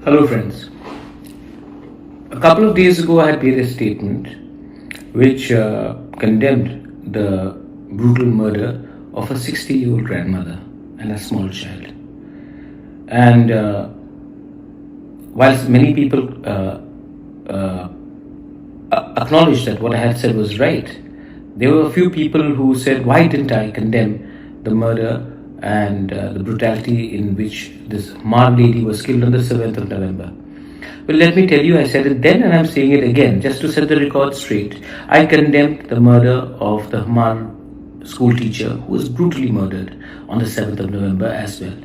Hello, friends. A couple of days ago, I had made a statement which condemned the brutal murder of a 60-year-old grandmother and a small child. And whilst many people acknowledged that what I had said was right, there were a few people who said, why didn't I condemn the murder and the brutality in which this Mar lady was killed on the 7th of November. Well, let me tell you, I said it then and I'm saying it again, just to set the record straight. I condemned the murder of the Mar school teacher who was brutally murdered on the 7th of November as well.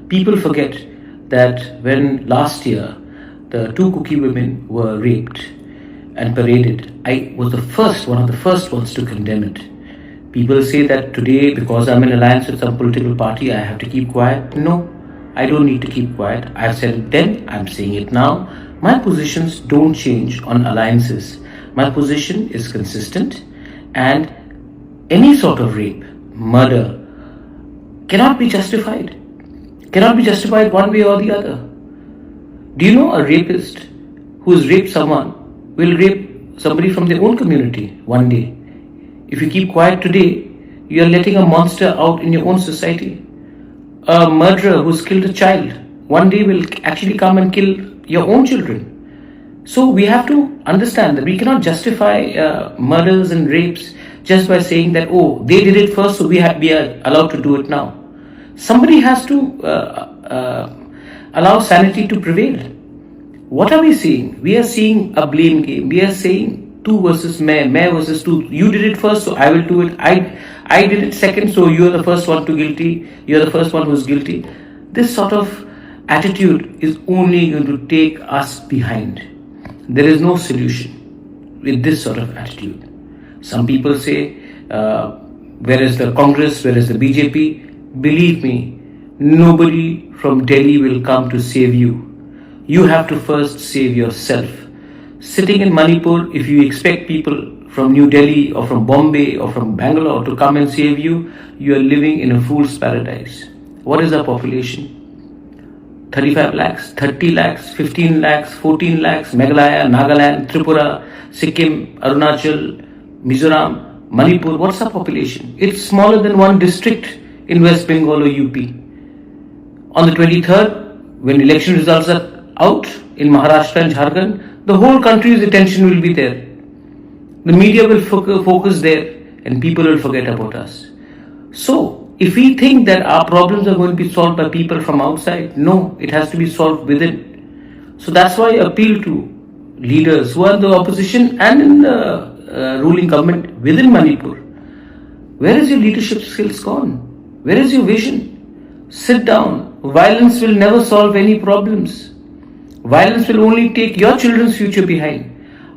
People forget that when last year the two Kuki women were raped and paraded, I was one of the first ones to condemn it. People say that today, because I'm in alliance with some political party, I have to keep quiet. No, I don't need to keep quiet. I've said it then, I'm saying it now. My positions don't change on alliances. My position is consistent, and any sort of rape, murder, cannot be justified. Cannot be justified one way or the other. Do you know a rapist who has raped someone will rape somebody from their own community one day? If you keep quiet today, you are letting a monster out in your own society. A murderer who's killed a child one day will actually come and kill your own children. So we have to understand that we cannot justify murders and rapes just by saying that, oh, they did it first, so we are allowed to do it now. Somebody has to allow sanity to prevail. What are we seeing? We are seeing a blame game. We are saying 2 versus mayor versus 2. You did it first, so I will do it. I did it second, so you are the first one to guilty. You are the first one who's guilty. This sort of attitude is only going to take us behind. There is no solution with this sort of attitude. Some people say, where is the Congress, where is the BJP? Believe me, nobody from Delhi will come to save you. You have to first save yourself. Sitting in Manipur, if you expect people from New Delhi or from Bombay or from Bangalore to come and save you, you are living in a fool's paradise. What is our population? 35 lakhs, 30 lakhs, 15 lakhs, 14 lakhs, Meghalaya, Nagaland, Tripura, Sikkim, Arunachal, Mizoram, Manipur. What's our population? It's smaller than one district in West Bengal or UP. On the 23rd, when election results are out in Maharashtra and Jharkhand, the whole country's attention will be there. The media will focus there and people will forget about us. So, if we think that our problems are going to be solved by people from outside, no, it has to be solved within. So that's why I appeal to leaders who are in the opposition and in the ruling government within Manipur. Where is your leadership skills gone? Where is your vision? Sit down. Violence will never solve any problems. Violence will only take your children's future behind.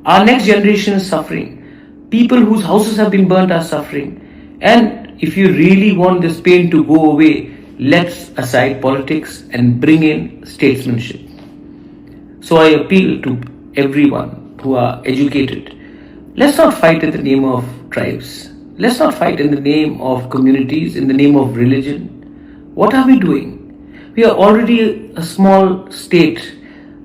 Our next generation is suffering. People whose houses have been burnt are suffering. And if you really want this pain to go away, let's aside politics and bring in statesmanship. So I appeal to everyone who are educated. Let's not fight in the name of tribes. Let's not fight in the name of communities, in the name of religion. What are we doing? We are already a small state.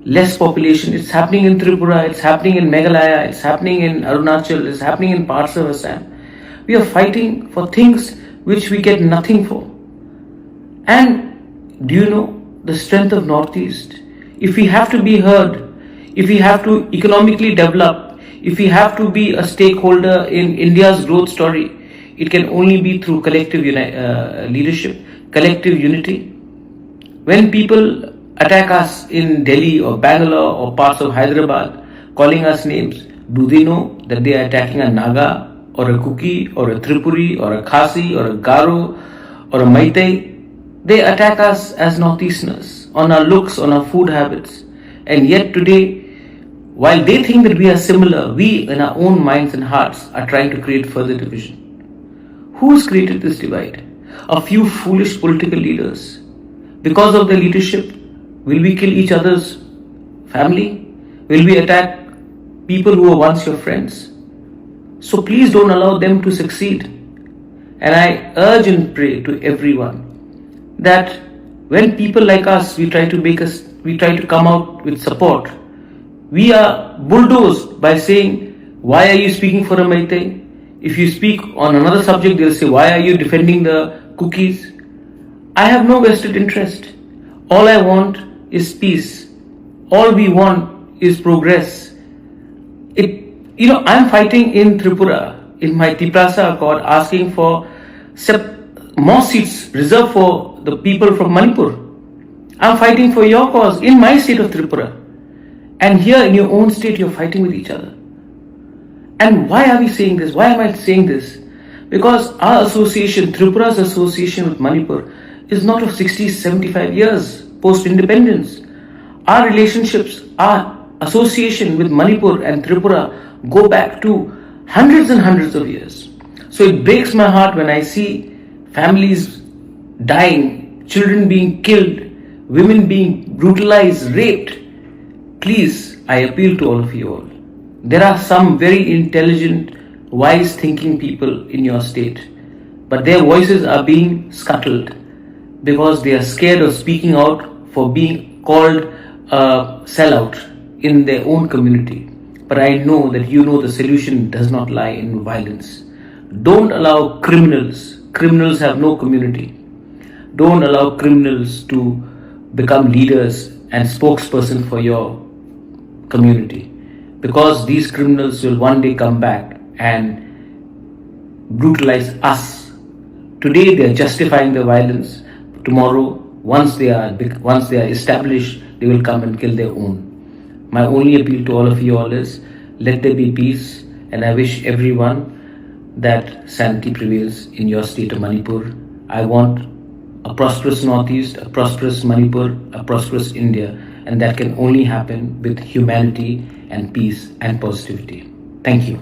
Less population. It's happening in Tripura, it's happening in Meghalaya, it's happening in Arunachal, it's happening in parts of Assam. We are fighting for things which we get nothing for. And do you know the strength of Northeast? If we have to be heard, if we have to economically develop, if we have to be a stakeholder in India's growth story, it can only be through collective leadership, collective unity. When people attack us in Delhi or Bangalore or parts of Hyderabad, calling us names, do they know that they are attacking a Naga or a Kuki or a Tripuri or a Khasi or a Garo or a Maitai? They attack us as Northeasterners on our looks, on our food habits. And yet today, while they think that we are similar, we in our own minds and hearts are trying to create further division. Who's created this divide? A few foolish political leaders. Because of their leadership, will we kill each other's family? Will we attack people who were once your friends? So please don't allow them to succeed. And I urge and pray to everyone that when people like us, we try to make a we try to come out with support, we are bulldozed by saying, why are you speaking for a Meitei? If you speak on another subject, they'll say, why are you defending the cookies? I have no vested interest. All I want is peace. All we want is progress. I'm fighting in Tripura, in my Tiprasa Accord, asking for more seats reserved for the people from Manipur. I'm fighting for your cause in my state of Tripura. And here in your own state, you're fighting with each other. And why are we saying this? Why am I saying this? Because our association, Tripura's association with Manipur, is not of 60, 75 years post-independence. Our relationships, our association with Manipur and Tripura go back to hundreds and hundreds of years. So it breaks my heart when I see families dying, children being killed, women being brutalized, raped. Please, I appeal to all of you all. There are some very intelligent, wise thinking people in your state, but their voices are being scuttled because they are scared of speaking out for being called a sellout in their own community. But I know that you know the solution does not lie in violence. Don't allow criminals have no community. Don't allow criminals to become leaders and spokesperson for your community, because these criminals will one day come back and brutalize us. Today they are justifying the violence. Tomorrow, once they are established, they will come and kill their own. My only appeal to all of you all is, let there be peace, and I wish everyone that sanity prevails in your state of Manipur. I want a prosperous Northeast, a prosperous Manipur, a prosperous India, and that can only happen with humanity and peace and positivity. Thank you.